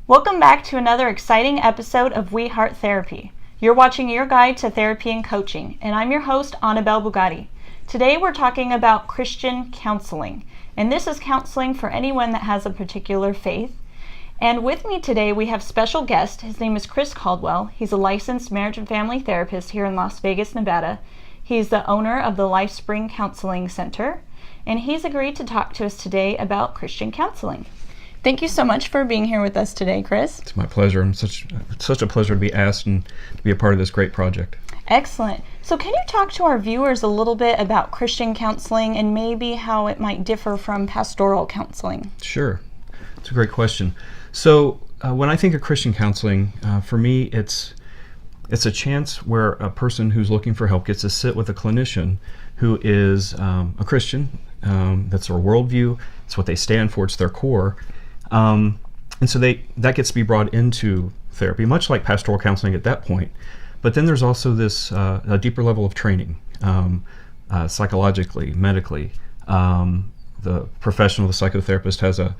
Welcome back to another exciting episode of We Heart Therapy. You're watching your guide to therapy and coaching, and I'm your host, Annabelle Bugatti. Today we're talking about Christian counseling, and this is counseling for anyone that has a particular faith. And with me today we have special guest. His name is Chris Caldwell. He's a licensed marriage and family therapist here in Las Vegas, Nevada. He's the owner of the LifeSpring Counseling Center, and he's agreed to talk to us today about Christian counseling. Thank you so much for being here with us today, Chris. It's my pleasure. It's such a pleasure to be asked and to be a part of this great project. Excellent. So can you talk to our viewers a little bit about Christian counseling and maybe how it might differ from pastoral counseling? Sure. It's a great question. So when I think of Christian counseling, for me, it's a chance where a person who's looking for help gets to sit with a clinician who is a Christian. That's their worldview. It's what they stand for. It's their core. And so that gets to be brought into therapy, much like pastoral counseling at that point. But then there's also this a deeper level of training, psychologically, medically. The professional, the psychotherapist, has a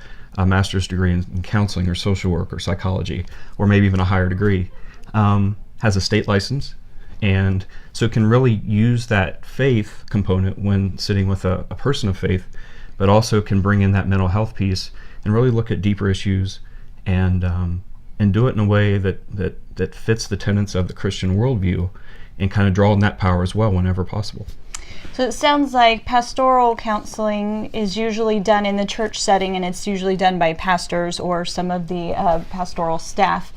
master's degree in counseling or social work or psychology, or maybe even a higher degree, has a state license, and so can really use that faith component when sitting with a person of faith, but also can bring in that mental health piece and really look at deeper issues and do it in a way that fits the tenets of the Christian worldview and kind of draw on that power as well whenever possible. So it sounds like pastoral counseling is usually done in the church setting, and it's usually done by pastors or some of the pastoral staff.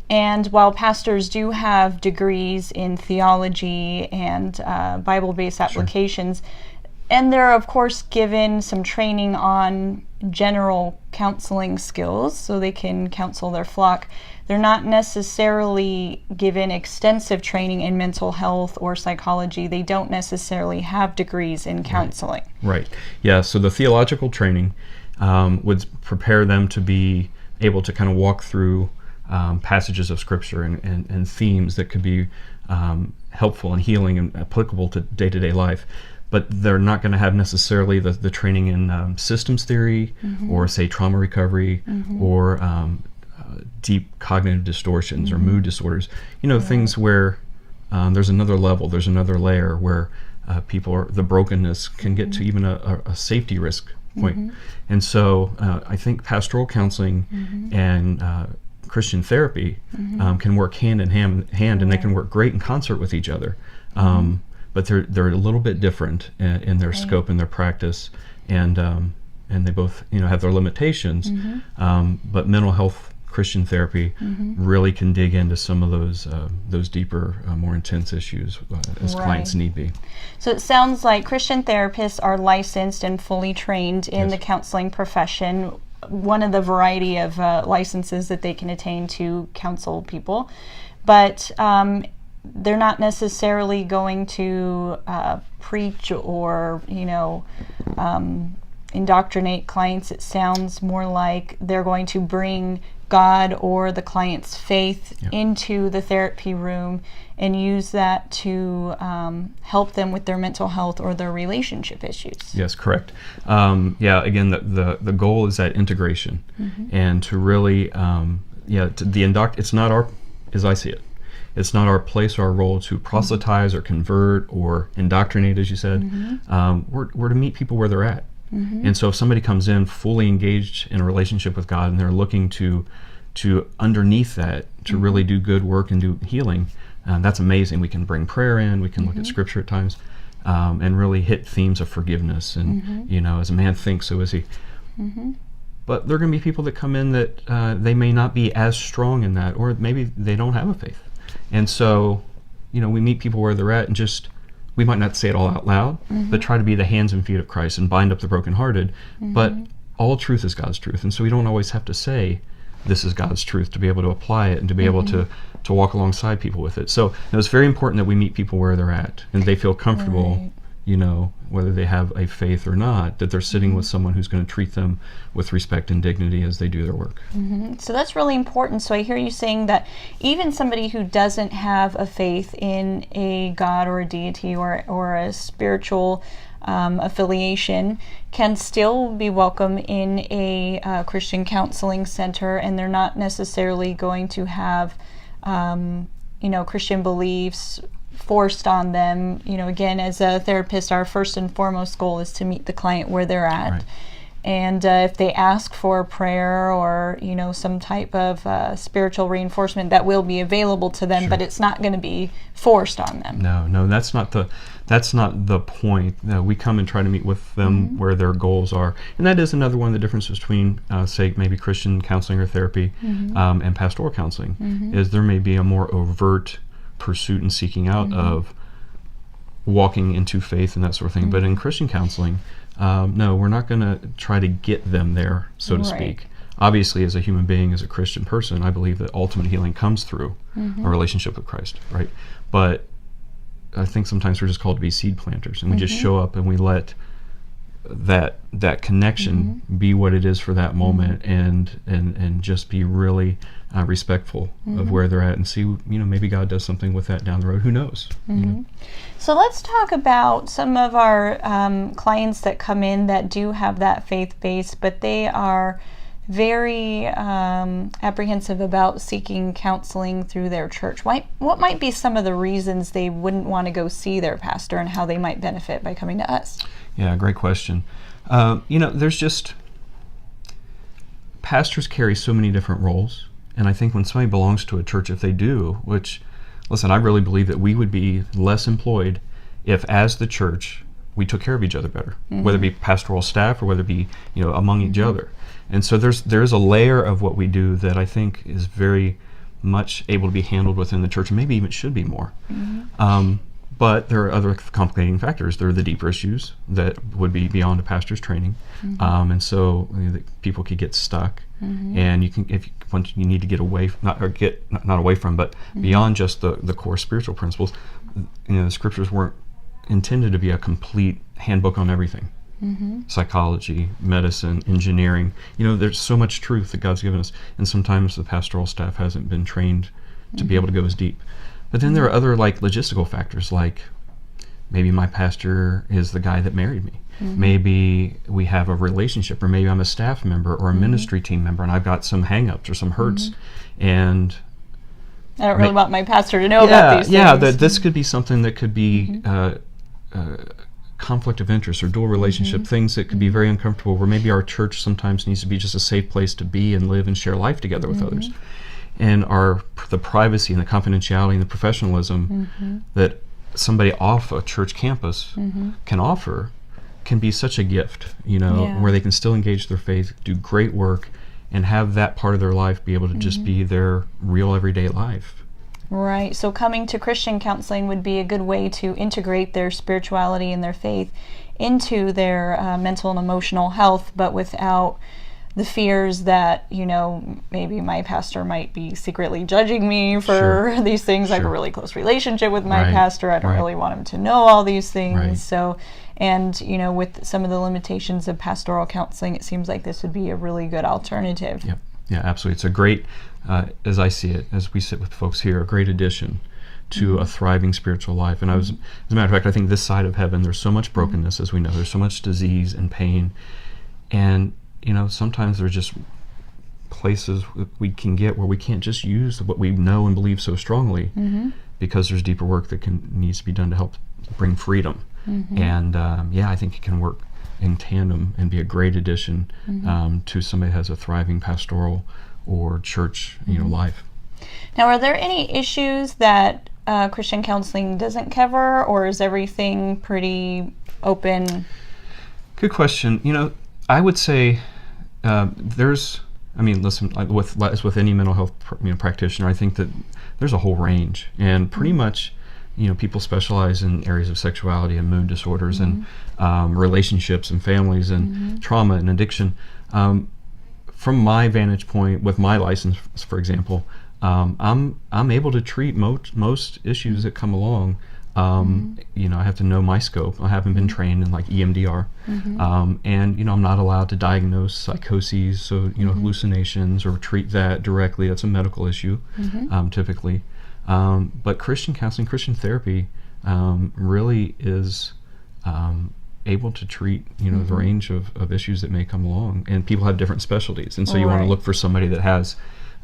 And while pastors do have degrees in theology and Bible-based applications, sure, and they're of course given some training on general counseling skills so they can counsel their flock, they're not necessarily given extensive training in mental health or psychology. They don't necessarily have degrees in counseling. Right. Yeah, so the theological training would prepare them to be able to kind of walk through passages of Scripture and themes that could be helpful and healing and applicable to day-to-day life. But they're not going to have necessarily the training in systems theory, mm-hmm, or say trauma recovery, mm-hmm, or deep cognitive distortions, mm-hmm, or mood disorders. Right. Things where there's another level, there's another layer where the brokenness can get, mm-hmm, to even a safety risk point. Mm-hmm. And so I think pastoral counseling, mm-hmm, and Christian therapy, mm-hmm, can work hand in hand, and right, they can work great in concert with each other. Mm-hmm. But they're a little bit different in their, right, scope and their practice, and they both have their limitations. Mm-hmm. But mental health Christian therapy, mm-hmm, really can dig into some of those deeper, more intense issues as right, clients need be. So it sounds like Christian therapists are licensed and fully trained in, yes, the counseling profession. One of the variety of licenses that they can attain to counsel people, but they're not necessarily going to preach or indoctrinate clients. It sounds more like they're going to bring God or the client's faith, yep, into the therapy room and use that to help them with their mental health or their relationship issues. Yes, correct. Again, the goal is that integration, mm-hmm, and to really, it's not our, as I see it, it's not our place or our role to proselytize, mm-hmm, or convert or indoctrinate, as you said. Mm-hmm. We're to meet people where they're at. Mm-hmm. And so if somebody comes in fully engaged in a relationship with God and they're looking to underneath that to, mm-hmm, really do good work and do healing, that's amazing. We can bring prayer in, we can, mm-hmm, look at Scripture at times, and really hit themes of forgiveness and, mm-hmm, as a man thinks, so is he. Mm-hmm. But there are going to be people that come in that they may not be as strong in that, or maybe they don't have a faith. And so, we meet people where they're at and we might not say it all out loud, mm-hmm, but try to be the hands and feet of Christ and bind up the brokenhearted. Mm-hmm. But all truth is God's truth. And so we don't always have to say, this is God's truth, to be able to apply it and to be, mm-hmm, able to walk alongside people with it. So it's very important that we meet people where they're at and they feel comfortable, right, whether they have a faith or not, that they're sitting, mm-hmm, with someone who's going to treat them with respect and dignity as they do their work. Mm-hmm. So that's really important. So I hear you saying that even somebody who doesn't have a faith in a God or a deity or a spiritual affiliation can still be welcome in a Christian counseling center, and they're not necessarily going to have Christian beliefs forced on them. Again, as a therapist, our first and foremost goal is to meet the client where they're at. Right. And if they ask for prayer or some type of spiritual reinforcement, that will be available to them, Sure. but it's not going to be forced on them. No, that's not the point. We come and try to meet with them where their goals are, and that is another one of the differences between, say, maybe Christian counseling or therapy and pastoral counseling. Is there may be a more overt pursuit and seeking out of walking into faith and that sort of thing. But in Christian counseling, no, we're not going to try to get them there, so to speak. Obviously, as a human being, as a Christian person, I believe that ultimate healing comes through a relationship with Christ, right? But I think sometimes we're just called to be seed planters, and we just show up and we let that connection be what it is for that moment, and just be really respectful of where they're at, and see, maybe God does something with that down the road. Who knows? So let's talk about some of our clients that come in that do have that faith base, but they are very apprehensive about seeking counseling through their church. What might be some of the reasons they wouldn't want to go see their pastor, and how they might benefit by coming to us? Yeah, great question. There's just, pastors carry so many different roles, and I think when somebody belongs to a church, if they do, which, listen, I really believe that we would be less employed if, as the church, we took care of each other better, whether it be pastoral staff or whether it be, among each other. And so there's a layer of what we do that I think is very much able to be handled within the church, and maybe even should be more. But there are other complicating factors. There are the deeper issues that would be beyond a pastor's training, and so people could get stuck. And you can, once you need to get away, not away from, but beyond just the core spiritual principles. The scriptures weren't intended to be a complete handbook on everything. Psychology, medicine, engineering. There's so much truth that God's given us, and sometimes the pastoral staff hasn't been trained to be able to go as deep. But then there are other logistical factors, like maybe my pastor is the guy that married me. Maybe we have a relationship, or maybe I'm a staff member or a ministry team member, and I've got some hang-ups or some hurts, and I don't really want my pastor to know about these things. Yeah, this could be something that could be conflict of interest or dual relationship, things that could be very uncomfortable, where maybe our church sometimes needs to be just a safe place to be and live and share life together with others. And the privacy and the confidentiality and the professionalism that somebody off a church campus can offer can be such a gift, where they can still engage their faith, do great work, and have that part of their life be able to just be their real everyday life. Right. So coming to Christian counseling would be a good way to integrate their spirituality and their faith into their mental and emotional health, but without the fears that, maybe my pastor might be secretly judging me for these things. I have a really close relationship with my pastor. I don't really want him to know all these things. So, and, with some of the limitations of pastoral counseling, it seems like this would be a really good alternative. Yep. Yeah, absolutely. It's a great, as I see it, as we sit with folks here, a great addition to a thriving spiritual life. And as a matter of fact, I think this side of heaven, there's so much brokenness, as we know. There's so much disease and pain. And, sometimes there's just places we can get where we can't just use what we know and believe so strongly, because there's deeper work that needs to be done to help bring freedom. And, I think it can work in tandem and be a great addition to somebody who has a thriving pastoral or church life. Now, are there any issues that Christian counseling doesn't cover, or is everything pretty open? Good question. I would say listen, as with any mental health practitioner, I think that there's a whole range, and pretty much people specialize in areas of sexuality and mood disorders and relationships and families and trauma and addiction. From my vantage point, with my license, for example, I'm able to treat most issues that come along. I have to know my scope. I haven't been trained in EMDR, and I'm not allowed to diagnose psychoses, so hallucinations, or treat that directly. That's a medical issue, typically. But Christian counseling, Christian therapy, really is able to treat, the range of issues that may come along. And people have different specialties. And so you want to Right. look for somebody that has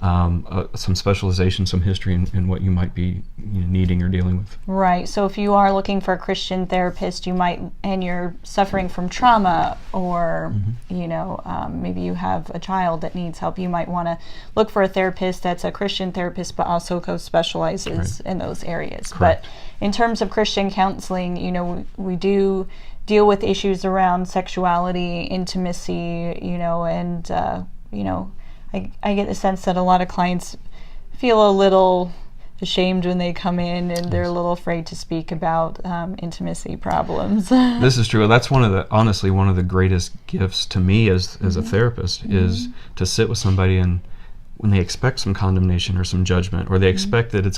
some specialization, some history in what you might be needing or dealing with. Right. So if you are looking for a Christian therapist, and you're suffering from trauma, or maybe you have a child that needs help, you might want to look for a therapist that's a Christian therapist, but also specializes in those areas. Correct. But in terms of Christian counseling, we do deal with issues around sexuality, intimacy, and I get the sense that a lot of clients feel a little ashamed when they come in, and they're a little afraid to speak about intimacy problems. This is true. That's honestly one of the greatest gifts to me as a therapist is to sit with somebody, and when they expect some condemnation or some judgment, or they expect that it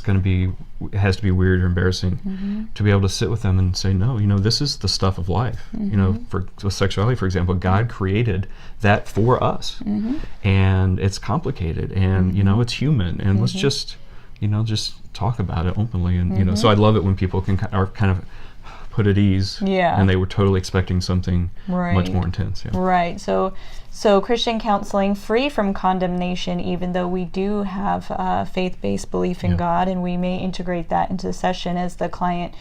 has to be weird or embarrassing, to be able to sit with them and say, no, this is the stuff of life. With sexuality, for example, God created that for us, and it's complicated, and it's human, and let's just talk about it openly, and so I love it when people are kind of put at ease, and they were totally expecting something much more intense. Right. So Christian counseling, free from condemnation, even though we do have faith-based belief in God, and we may integrate that into the session as the client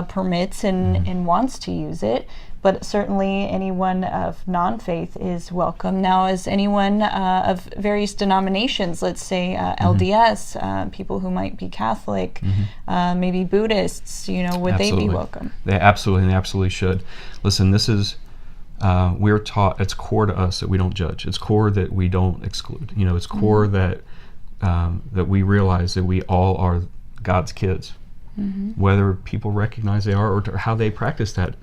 permits and wants to use it. But certainly anyone of non-faith is welcome. Now, as anyone of various denominations, let's say LDS, people who might be Catholic, maybe Buddhists, would they be welcome? They absolutely should. Listen, this is, we're taught, it's core to us that we don't judge. It's core that we don't exclude. It's core that we realize that we all are God's kids. Whether people recognize they are or how they practice that,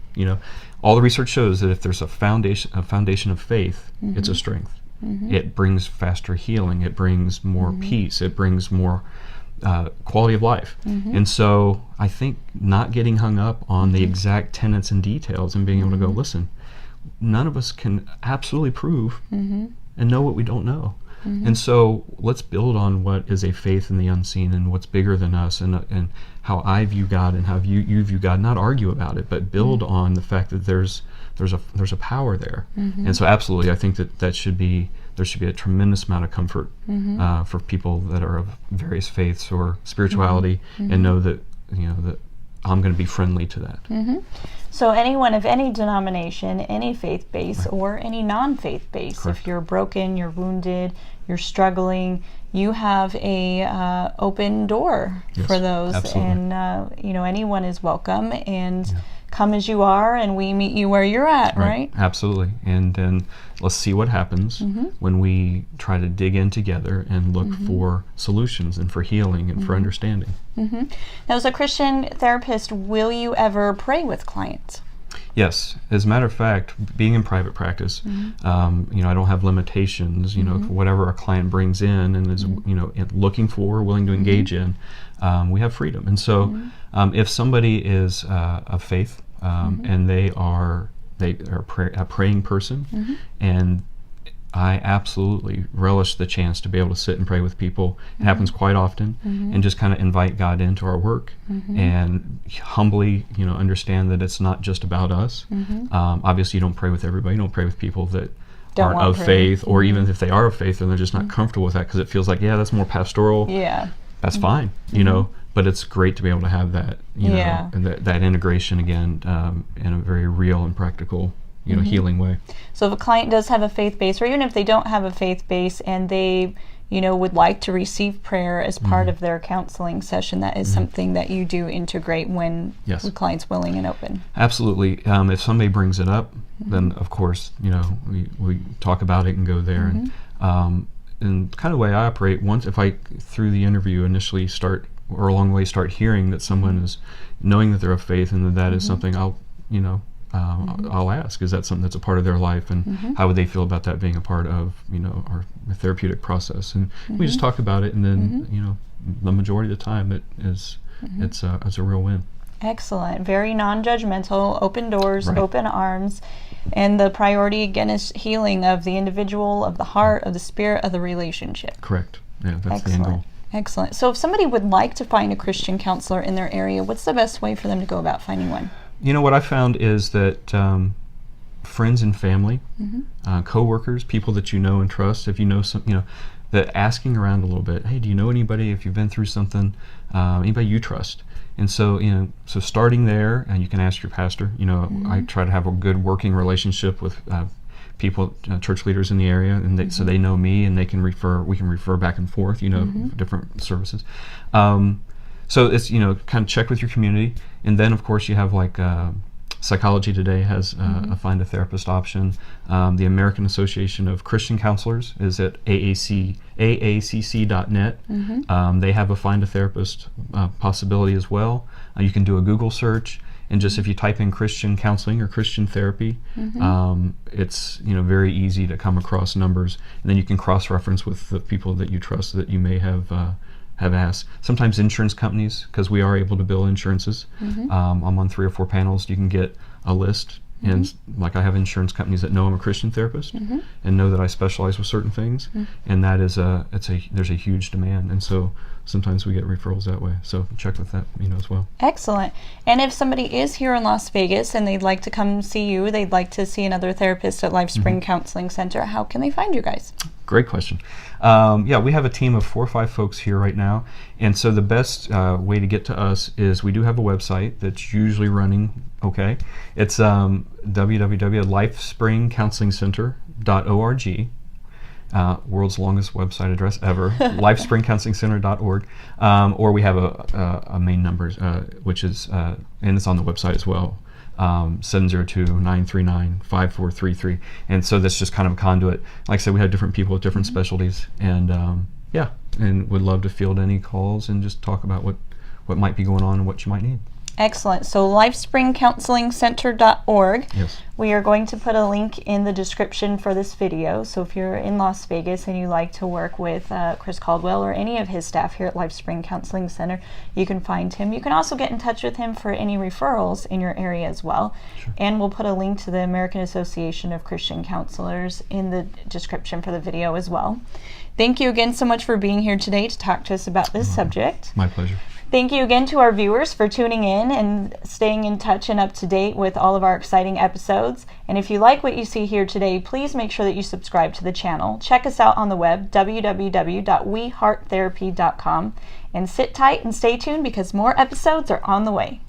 all the research shows that if there's a foundation of faith, it's a strength. It brings faster healing. It brings more peace. It brings more quality of life. And so I think not getting hung up on the exact tenets and details, and being able to go, listen, none of us can absolutely prove and know what we don't know. And so let's build on what is a faith in the unseen and what's bigger than us, and how I view God and how you view God. Not argue about it, but build on the fact that there's a power there. And so absolutely, I think that there should be a tremendous amount of comfort for people that are of various faiths or spirituality, and know that that I'm going to be friendly to that. So anyone of any denomination, any faith base, or any non-faith base, Correct. if you're broken, you're wounded, you're struggling, you have a open door for those. Absolutely. And anyone is welcome, and come as you are, and we meet you where you're at, right? Absolutely. And then let's see what happens when we try to dig in together and look for solutions and for healing and for understanding. Now, as a Christian therapist, will you ever pray with clients? Yes. As a matter of fact, being in private practice, I don't have limitations. Whatever a client brings in and is looking for, willing to engage in, we have freedom. And so, if somebody is of faith and they are a praying person, and I absolutely relish the chance to be able to sit and pray with people. It happens quite often, and just kind of invite God into our work, and humbly, understand that it's not just about us. Obviously, you don't pray with everybody. You don't pray with people that aren't of faith, or even if they are of faith and they're just not comfortable with that, because it feels like, that's more pastoral. Yeah, that's fine, But it's great to be able to have that, and that integration again in a very real and practical, healing way. So if a client does have a faith base, or even if they don't have a faith base, and they, would like to receive prayer as part of their counseling session, that is something that you do integrate when the client's willing and open. Absolutely. If somebody brings it up, then of course, we talk about it and go there. And kind of the way I operate, if I, through the interview, initially start, or along the way start hearing that someone is knowing that they're of faith, and that is something I'll ask, is that something that's a part of their life, and how would they feel about that being a part of our therapeutic process, and we just talk about it, and then the majority of the time it's a real win. Excellent. Very non-judgmental, open doors, open arms, and the priority again is healing of the individual, of the heart, of the spirit, of the relationship. Correct. Yeah, that's the end goal. Excellent. So if somebody would like to find a Christian counselor in their area, what's the best way for them to go about finding one? What I found is that friends and family, co-workers, people that you know and trust. If you know some, that asking around a little bit. Hey, do you know anybody? If you've been through something, anybody you trust? And so, so starting there, and you can ask your pastor. I try to have a good working relationship with people, church leaders in the area, and so they know me, and we can refer back and forth, different services. So it's, kind of check with your community. And then, of course, you have like Psychology Today has a Find a Therapist option. The American Association of Christian Counselors is at aacc.net. They have a Find a Therapist possibility as well. You can do a Google search, and just if you type in Christian counseling or Christian therapy, it's very easy to come across numbers, and then you can cross-reference with the people that you trust that you may have asked. Sometimes insurance companies, because we are able to bill insurances. I'm on 3 or 4 panels. You can get a list, and like I have insurance companies that know I'm a Christian therapist and know that I specialize with certain things, and that is there's a huge demand, and so sometimes we get referrals that way. So check with that, as well. Excellent. And if somebody is here in Las Vegas and they'd like to come see you, they'd like to see another therapist at LifeSpring Counseling Center, how can they find you guys? Great question. We have a team of 4 or 5 folks here right now, and so the best way to get to us is we do have a website that's usually running okay. It's www.lifespringcounselingcenter.org. World's longest website address ever, lifespringcounselingcenter.org, or we have a main number, which is, and it's on the website as well, 702-939-5433. And so that's just kind of a conduit. Like I said, we have different people with different specialties, and and would love to field any calls and just talk about what might be going on and what you might need. Excellent. So lifespringcounselingcenter.org. Yes. We are going to put a link in the description for this video. So if you're in Las Vegas and you like to work with Chris Caldwell or any of his staff here at LifeSpring Counseling Center, you can find him. You can also get in touch with him for any referrals in your area as well. Sure. And we'll put a link to the American Association of Christian Counselors in the description for the video as well. Thank you again so much for being here today to talk to us about this subject. My pleasure. Thank you again to our viewers for tuning in and staying in touch and up to date with all of our exciting episodes. And if you like what you see here today, please make sure that you subscribe to the channel. Check us out on the web, www.wehearttherapy.com. And sit tight and stay tuned because more episodes are on the way.